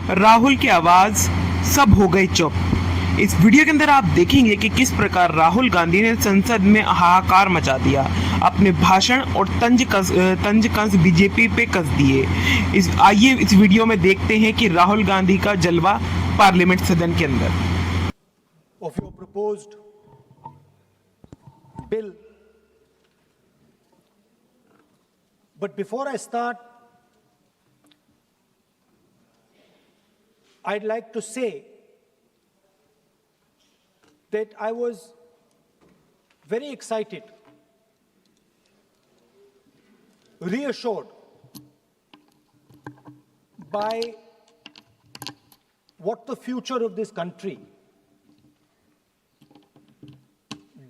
राहुल की आवाज सब हो गए चुप। इस वीडियो के अंदर आप देखेंगे कि किस प्रकार राहुल गांधी ने संसद में हाहाकार मचा दिया, अपने भाषण और तंज कंस बीजेपी पे कस दिए। आइए इस वीडियो में देखते हैं कि राहुल गांधी का जलवा पार्लियामेंट सदन के अंदर। Of your proposed bill. But before I start, I'd like to say that I was very excited, reassured by what the future of this country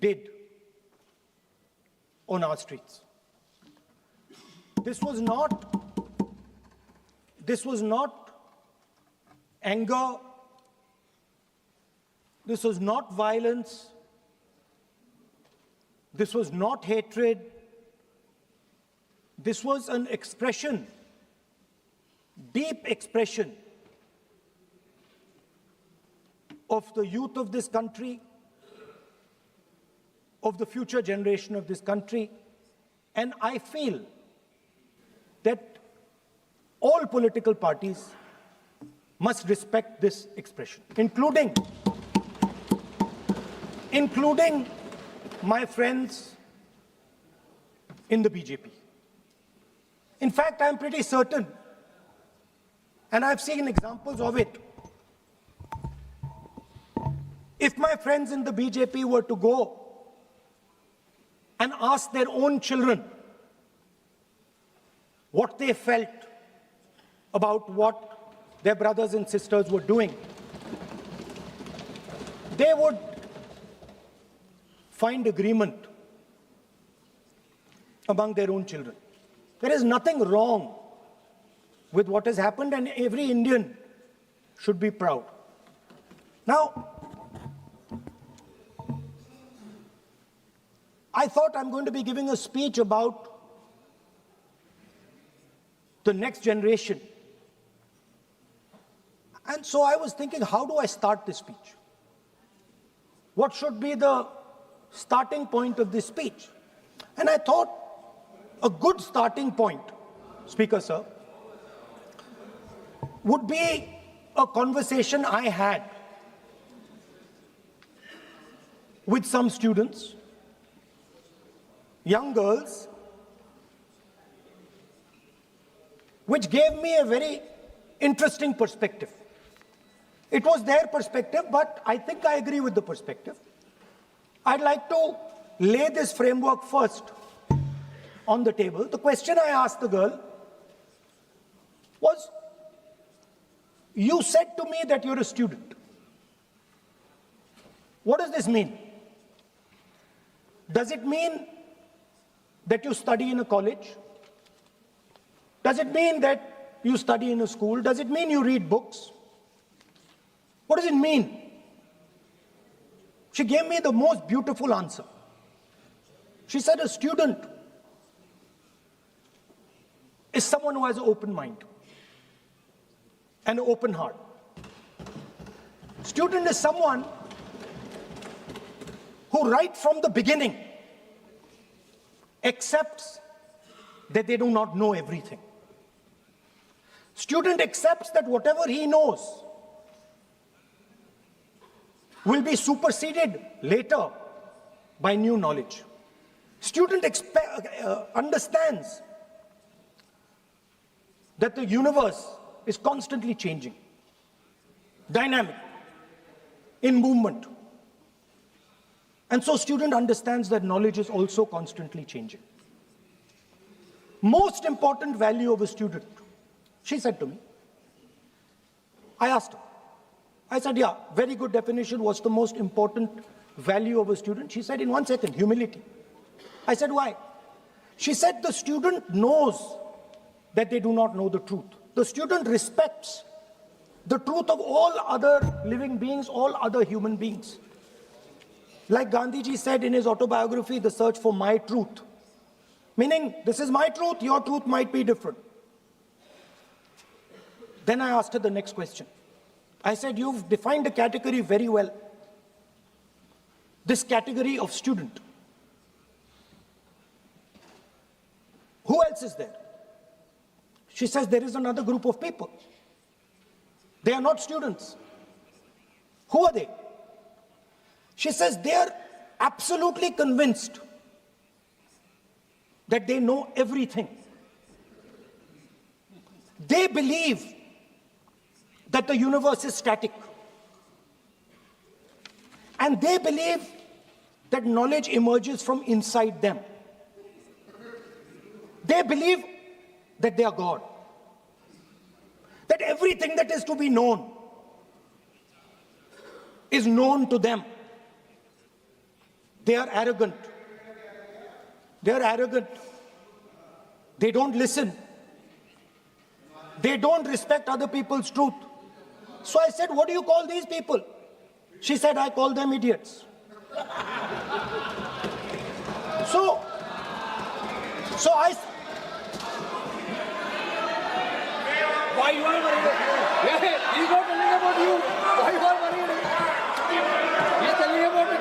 did on our streets. This was not anger. This was not violence. This was not hatred. This was an expression, deep expression of the youth of this country, of the future generation of this country. And I feel that all political parties must respect this expression, including my friends in the BJP. In fact, I'm pretty certain, and I've seen examples of it, if my friends in the BJP were to go and ask their own children what they felt about what their brothers and sisters were doing, they would find agreement among their own children. There is nothing wrong with what has happened, and every Indian should be proud. Now, I thought I'm going to be giving a speech about the next generation. And so I was thinking, how do I start this speech? What should be the starting point of this speech? And I thought a good starting point, Speaker Sir, would be a conversation I had with some students, young girls, which gave me a very interesting perspective. It was their perspective, but I think I agree with the perspective. I'd like to lay this framework first on the table. The question I asked the girl was, you said to me that you're a student. What does this mean? Does it mean that you study in a college? Does it mean that you study in a school? Does it mean you read books? What does it mean? She gave me the most beautiful answer. She said, a student is someone who has an open mind and an open heart. Student is someone who right from the beginning accepts that they do not know everything. Student accepts that whatever he knows will be superseded later by new knowledge. Student understands that the universe is constantly changing, dynamic, in movement. And so student understands that knowledge is also constantly changing. Most important value of a student, she said to me. I asked her. I said, yeah, very good definition. What's the most important value of a student? She said, in 1 second, humility. I said, why? She said, the student knows that they do not know the truth. The student respects the truth of all other living beings, all other human beings. Like Gandhiji said in his autobiography, The Search for My Truth. Meaning, this is my truth, your truth might be different. Then I asked her the next question. I said, you've defined a category very well. This category of student. Who else is there? She says, there is another group of people. They are not students. Who are they? She says, they are absolutely convinced that they know everything. They believe that the universe is static. And they believe that knowledge emerges from inside them. They believe that they are God. That everything that is to be known is known to them. They are arrogant. They are arrogant. They don't listen. They don't respect other people's truth. So I said, what do you call these people? She said, I call them idiots. So I... Why you are worried? Yeah, he's not telling about you. Why you are worried? He's telling about it.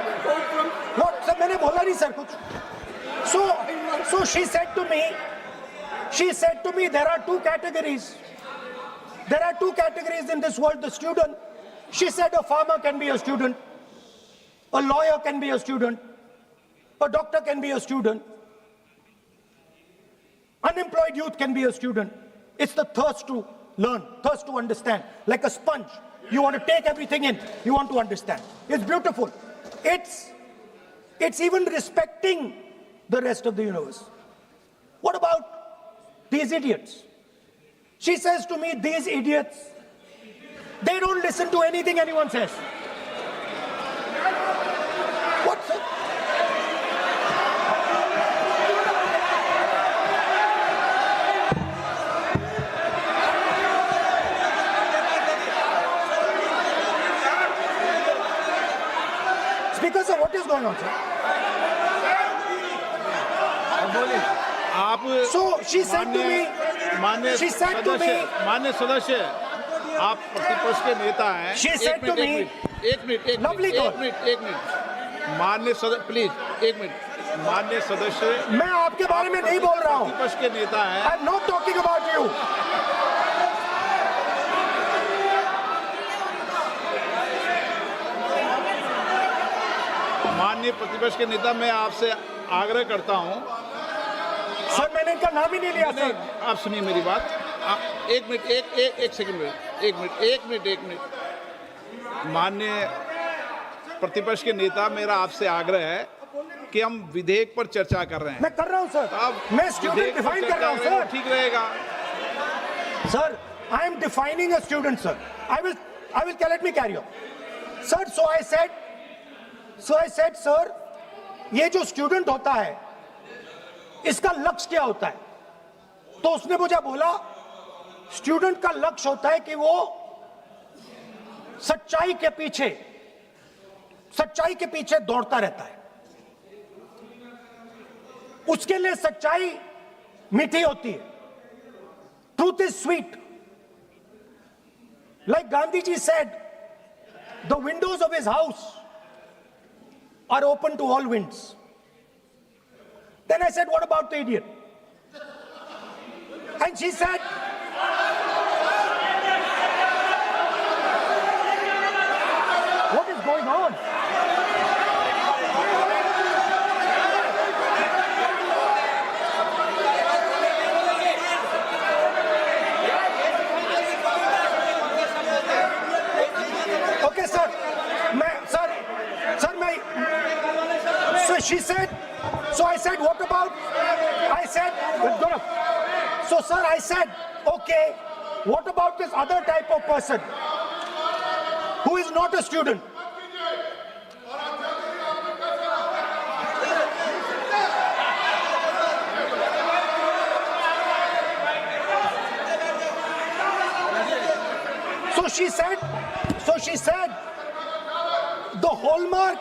What? Sir, मैंने बोला नहीं sir कुछ. So she said to me, there are two categories. There are two categories in this world, the student. She said a farmer can be a student. A lawyer can be a student. A doctor can be a student. Unemployed youth can be a student. It's the thirst to learn, thirst to understand. Like a sponge. You want to take everything in. You want to understand. It's beautiful. It's even respecting the rest of the universe. What about these idiots? She says to me, these idiots, they don't listen to anything anyone says. What, sir? Speaker, sir, what is going on, sir? आप So she said to me, she said to me, मान्य सदस्य आप प्रतिपक्ष के नेता हैं She said to me, एक minute lovely girl. मान्य सदस्य प्लीज एक मिनट मान्य सदस्य मैं आपके बारे में नहीं बोल रहा हूँ. प्रतिपक्ष के नेता हैं I'm not talking about you. माननीय प्रतिपक्ष के नेता मैं आपसे आग्रह करता हूं सर मैंने इनका नाम ही नहीं लिया नहीं, सर. आप सुनिए मेरी बात एक मिनट एक सेकंड एक मिनट माननीय प्रतिपक्ष के नेता मेरा आपसे आग्रह है कि हम विधेयक पर चर्चा कर रहे हैं. मैं कर रहा हूँ सर. आप मैं स्टूडेंट डिफाइन कर रहा हूँ सर. ठीक रहेगा. Sir, I am defining a student, sir. I will let me carry on. Sir, so I said, sir, ये जो स्टूडेंट होता है इसका लक्ष्य क्या होता है? तो उसने मुझे बोला स्टूडेंट का लक्ष्य होता है कि वो सच्चाई के पीछे दौड़ता रहता है. उसके लिए सच्चाई मीठी होती है. Truth is sweet. Like Gandhiji said, the windows of his house are open to all winds. Then I said, what about the idiot? And she said, what is going on? Okay, sir. So she said, so I said, what about? I said, so sir, I said, okay, what about this other type of person who is not a student? So she said, the hallmark,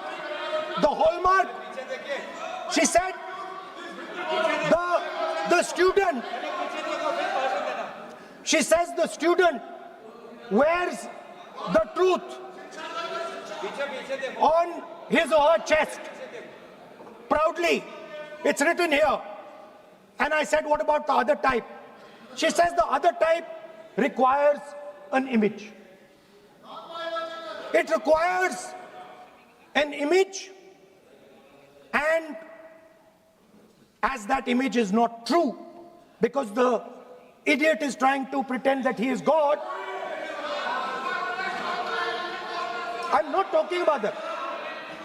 she said, the student, she says the student wears the truth on his or her chest proudly. It's written here. And I said, what about the other type? She says the other type requires an image. It requires an image, and as that image is not true, because the idiot is trying to pretend that he is God. I'm not talking about that.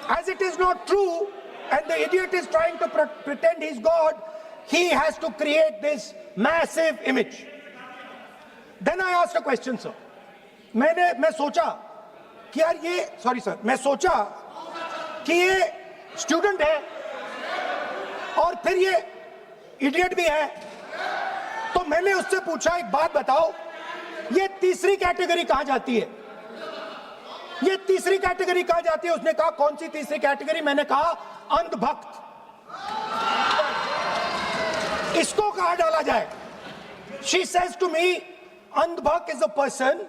As it is not true, and the idiot is trying to pretend he's God, he has to create this massive image. Then I asked a question, sir. मैं सोचा कि यार ये, sorry sir, मैं सोचा कि ये student है और फिर ये इडियट भी है, तो मैंने उससे पूछा एक बात बताओ, ये तीसरी कैटेगरी कहां जाती है? ये तीसरी कैटेगरी कहां जाती है? उसने कहा कौन सी तीसरी कैटेगरी? मैंने कहा अंधभक्त। इसको कहां डाला जाए? She says to me, अंधभक्त is a person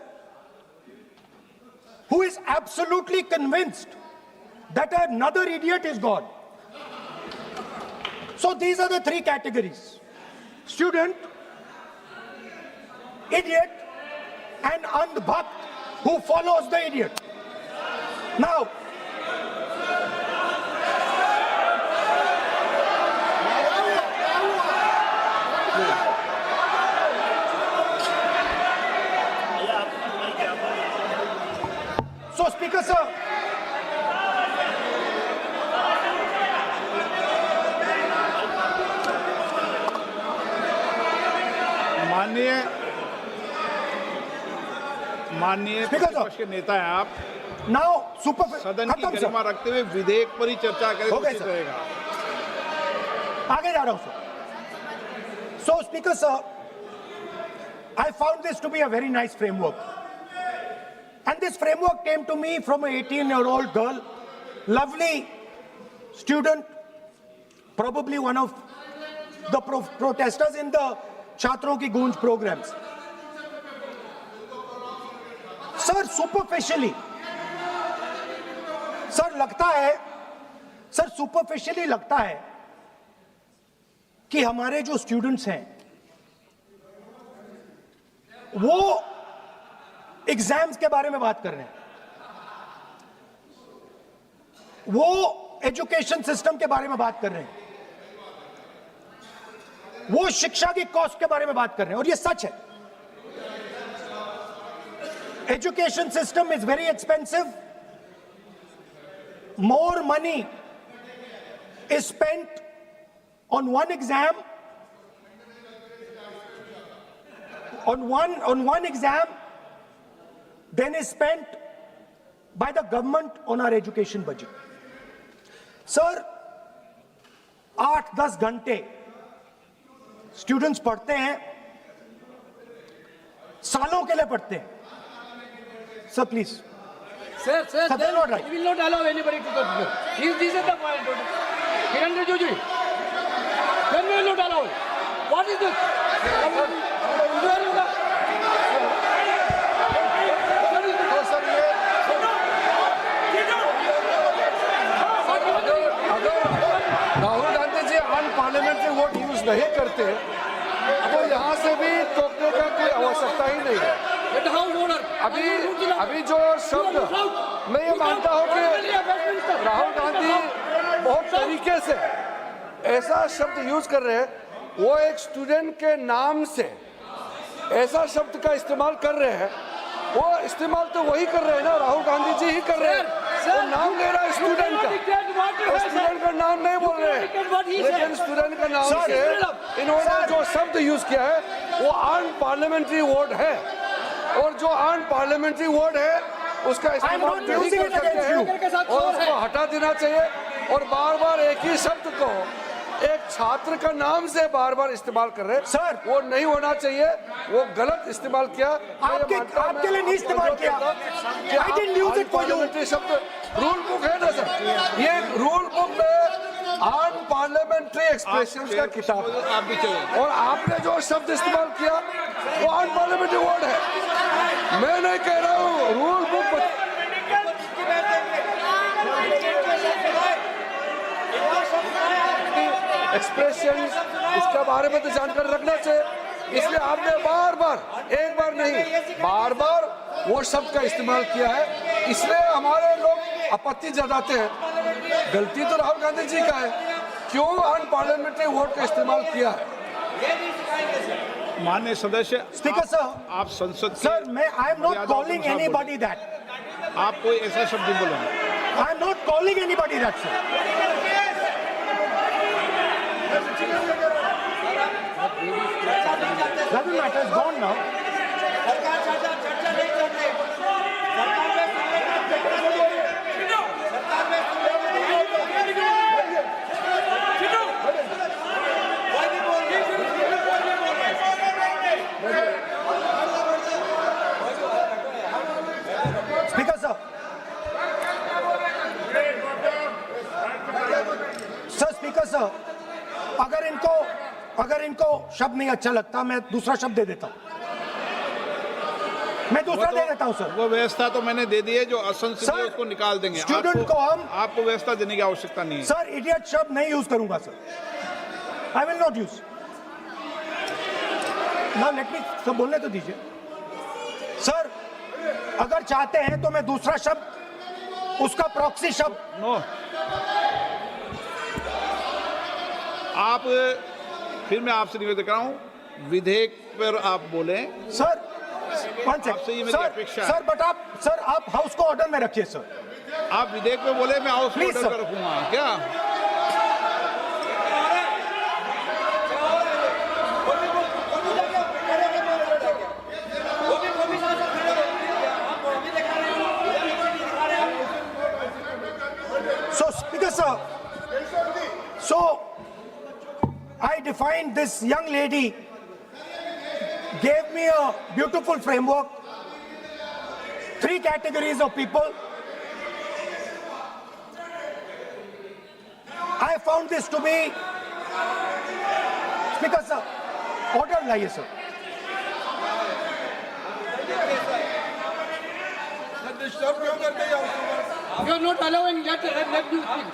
who is absolutely convinced that another idiot is God. So these are the three categories: student, idiot, and andhbhakt who follows the idiot. Now, so Speaker sir, माननीय प्रतिपक्ष के नेता हैं आप, now super सदन की गरिमा रखते हुए विधेयक पर ही चर्चा करें तो उचित रहेगा। आगे जा रहा हूं sir. So Speaker sir, I found this to be a very nice framework, and this framework came to me from an 18-year-old girl, lovely student, probably one of the protesters in the Chhatron Ki Goonj programs. Sir superficially लगता है कि हमारे जो students हैं वो exams के बारे में बात कर रहे हैं, वो एजुकेशन सिस्टम के बारे में बात कर रहे हैं, वो शिक्षा की कॉस्ट के बारे में बात कर रहे हैं, और ये सच है। Education system is very expensive. More money is spent on one exam, on one exam, than is spent by the government on our education budget. Sir, 8-10 घंटे students पढ़ते हैं, सालों के लिए पढ़ते हैं। Sir, please. Sir, Sir, they're not right. we will not allow anybody to talk. This is the point. Kiran Rijiju, when we will not allow it? What is this? Rahul Gandhi ji unparliamentary word use नहीं करते तो यहाँ से भी टोकने का कोई आवश्यकता ही नहीं है। अभी जो शब्द मैं ये मानता हूँ कि राहुल गांधी बहुत तरीके से ऐसा शब्द यूज कर रहे हैं, वो एक स्टूडेंट के नाम से ऐसा शब्द का इस्तेमाल कर रहे हैं, वो इस्तेमाल तो वही कर रहे हैं ना, राहुल गांधी जी ही कर रहे हैं। वो नाम ले रहा है स्टूडेंट का, स्टूडेंट का नाम नहीं बोल रहे हैं, लेकिन स्टूडेंट का नाम से इन्होंने जो शब्द यूज किया है वो अनपार्लियामेंट्री वर्ड है, और जो अनपार्लियामेंट्री वर्ड है उसका इस्तेमाल नहीं कर सकते हैं और उसको हटा देना चाहिए। और बार बार एक ही शब्द को एक छात्र का नाम से बार बार इस्तेमाल कर रहे हैं सर, वो नहीं होना चाहिए, वो गलत इस्तेमाल किया। आपके लिए नहीं इस्तेमाल किया। I didn't use it for you. शब्द रूल बुक है ना सर, ये रूल बुक में अनपार्लियामेंट्री एक्सप्रेशंस का किताब है। आप भी चले। और आपने जो शब्द इस्तेमाल किया वो अनपार्लियामेंट्री वर्ड है। मैं नहीं कह रहा हूँ, रूल बुक एक्सप्रेशन इसके बारे में तो जानकारी रखना चाहिए। इसलिए आपने बार बार, एक बार नहीं, बार बार वो शब्द का इस्तेमाल किया है। इसलिए हमारे लोग आपत्ति जताते हैं। गलती तो राहुल गांधी जी का है, क्यों अनपार्लियामेंट्री वर्ड का इस्तेमाल किया है। माननीय सदस्य, Speaker, sir. आप संसद के Sir, I am not मर्यादा calling के अनुसार anybody that. बोलें। आप कोई ऐसा शब्द नहीं बोलेंगे। I am not calling anybody that, sir. Doesn't matter, it's gone now. Speaker, sir. Sir, Speaker, sir. अगर इनको शब्द नहीं अच्छा लगता, मैं दूसरा शब्द दे देता हूं। मैं दूसरा दे देता हूं, सर। वो व्यवस्था तो मैंने दे दी है, जो असंसदीय सर, उसको निकाल देंगे। स्टूडेंट को हम आपको व्यवस्था देने की आवश्यकता नहीं है। सर, इडियट शब्द नहीं यूज करूंगा, sir. I will not use. ना लेट मी सब बोलने तो दीजिए। सर, अगर चाहते हैं तो मैं दूसरा शब्द, उसका प्रॉक्सी शब्द। नो, आप फिर मैं आपसे निवेदन कर रहा हूं, विधेयक पर आप बोलें। सर, वन आपसे ये मेरी अपेक्षा है। सर, बट आप हाउस को ऑर्डर में रखिए, सर। आप विधेयक पे बोले, मैं हाउस में Please, ऑर्डर sir. कर रखूंगा क्या? So, Speaker, sir, so I defined this young lady, gave me a beautiful framework, 3 categories of people. I found this to be, Speaker, sir, order लाइए, sir. You are not allowing let you speak.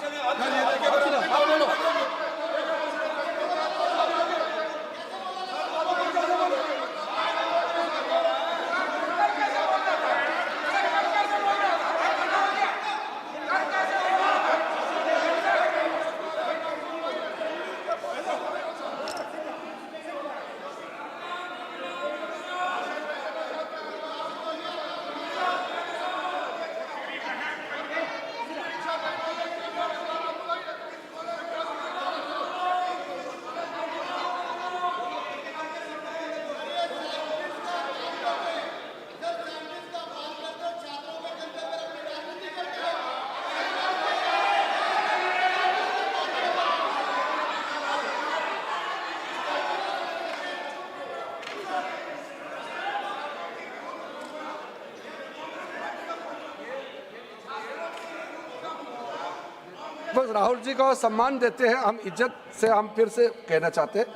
बस राहुल जी को सम्मान देते हैं हम, इज्जत से हम फिर से कहना चाहते हैं,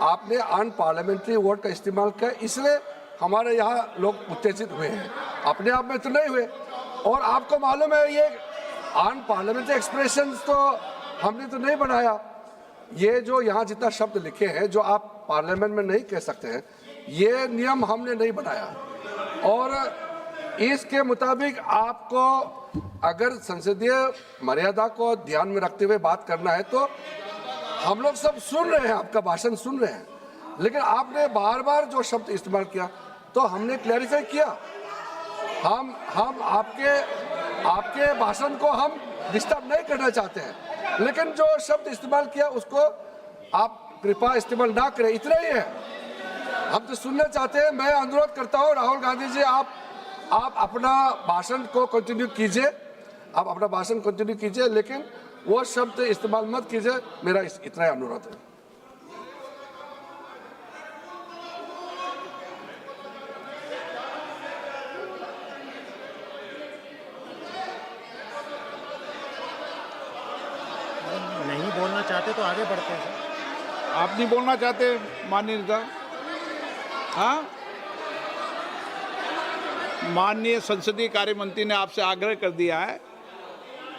आपने अनपार्लियामेंट्री वर्ड का इस्तेमाल किया, इसलिए हमारे यहाँ लोग उत्तेजित हुए हैं। अपने आप में तो नहीं हुए। और आपको मालूम है ये अनपार्लियामेंट्री एक्सप्रेशंस तो हमने तो नहीं बनाया। ये जो यहाँ जितना शब्द लिखे हैं जो आप पार्लियामेंट में नहीं कह सकते हैं, ये नियम हमने नहीं बनाया। और इसके मुताबिक आपको अगर संसदीय मर्यादा को ध्यान में रखते हुए बात करना है तो हम लोग सब सुन रहे हैं, आपका भाषण सुन रहे हैं, लेकिन आपने बार बार जो शब्द इस्तेमाल किया तो हमने क्लैरिफाई किया। हम आपके भाषण को हम डिस्टर्ब नहीं करना चाहते हैं, लेकिन जो शब्द इस्तेमाल किया उसको आप कृपया इस्तेमाल ना करें, इतना ही है। हम तो सुनना चाहते हैं। मैं अनुरोध करता हूँ राहुल गांधी जी, आप अपना भाषण को कंटिन्यू कीजिए, आप अपना भाषण कंटिन्यू कीजिए, लेकिन वो शब्द इस्तेमाल मत कीजिए, मेरा इतना ही अनुरोध है। नहीं बोलना चाहते चाहते तो आगे बढ़ते हैं सर। आप नहीं बोलना चाहते माननीय नेता? हाँ, माननीय संसदीय कार्य मंत्री ने आपसे आग्रह कर दिया है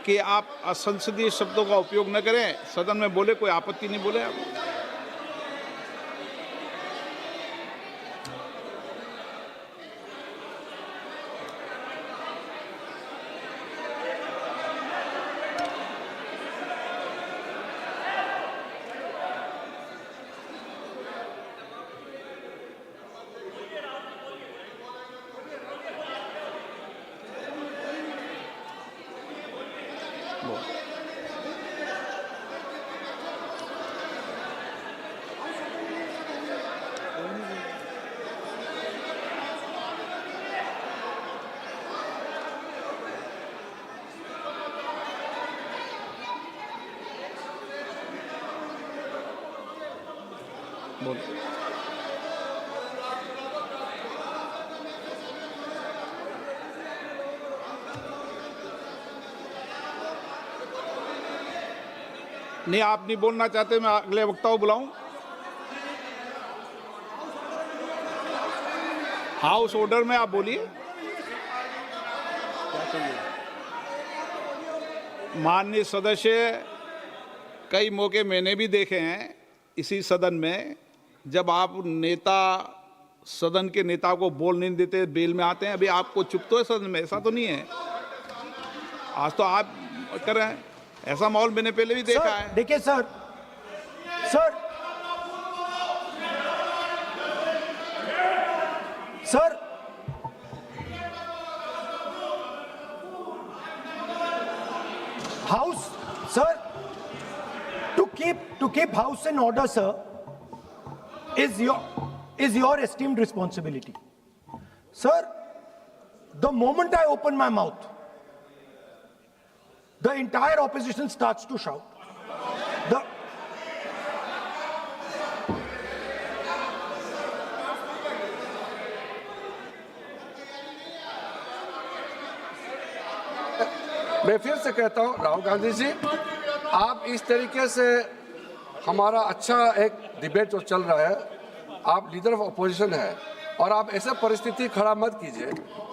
कि आप असंसदीय शब्दों का उपयोग न करें, सदन में बोले, कोई आपत्ति नहीं बोले आप। बोल। नहीं, आप नहीं बोलना चाहते, मैं अगले वक्ता को बुलाऊं? हाउस ऑर्डर में आप बोलिए। माननीय सदस्य, कई मौके मैंने भी देखे हैं इसी सदन में, जब आप नेता सदन के नेता को बोल नहीं देते, बेल में आते हैं। अभी आपको चुप तो है सदन में, ऐसा तो नहीं है। आज तो आप कर रहे हैं, ऐसा माहौल मैंने पहले भी देखा है। देखिए sir, house sir, to keep house in order, sir, is your esteemed responsibility. Sir, the moment I open my mouth, the entire opposition starts to shout. मैं फिर से कहता हूं, राहुल गांधी जी, आप इस तरीके से हमारा अच्छा एक डिबेट जो चल रहा है, आप लीडर ऑफ अपोजिशन है और आप ऐसे परिस्थिति खड़ा मत कीजिए।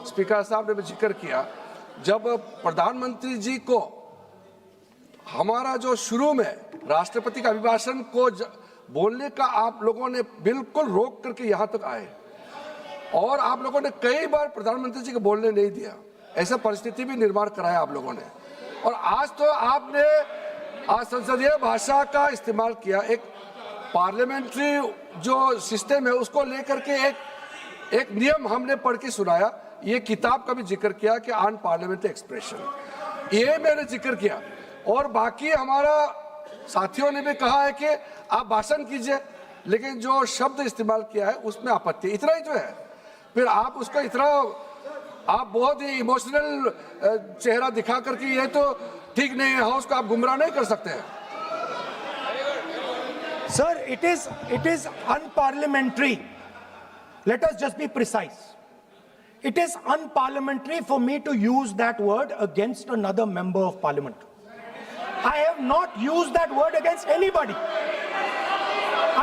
स्पीकर साहब ने भी जिक्र किया, जब प्रधानमंत्री जी को हमारा जो शुरू में राष्ट्रपति का अभिभाषण को बोलने का आप लोगों ने बिल्कुल रोक करके यहाँ तक आए और आप लोगों ने कई बार प्रधानमंत्री जी को बोलने नहीं दिया, ऐसा परिस्थिति भी निर्माण कराया आप लोगों ने। और आज तो आपने आज संसदीय भाषा का इस्तेमाल किया, एक पार्लियामेंट्री जो सिस्टम है उसको लेकर के एक नियम हमने पढ़ के सुनाया। ये किताब का भी जिक्र किया कि अन पार्लियामेंट्री एक्सप्रेशन, ये मैंने जिक्र किया। और बाकी हमारा साथियों ने भी कहा है कि आप भाषण कीजिए, लेकिन जो शब्द इस्तेमाल किया है उसमें आपत्ति, इतना ही जो है। फिर आप उसको इतना आप बहुत ही इमोशनल चेहरा दिखा करके ये तो ठीक नहीं है, हाउस को आप गुमराह नहीं कर सकते हैं। Sir, it is unparliamentary. Let us just be precise. It is unparliamentary for me to use that word against another member of parliament. I have not used that word against anybody.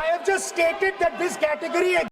I have just stated that this category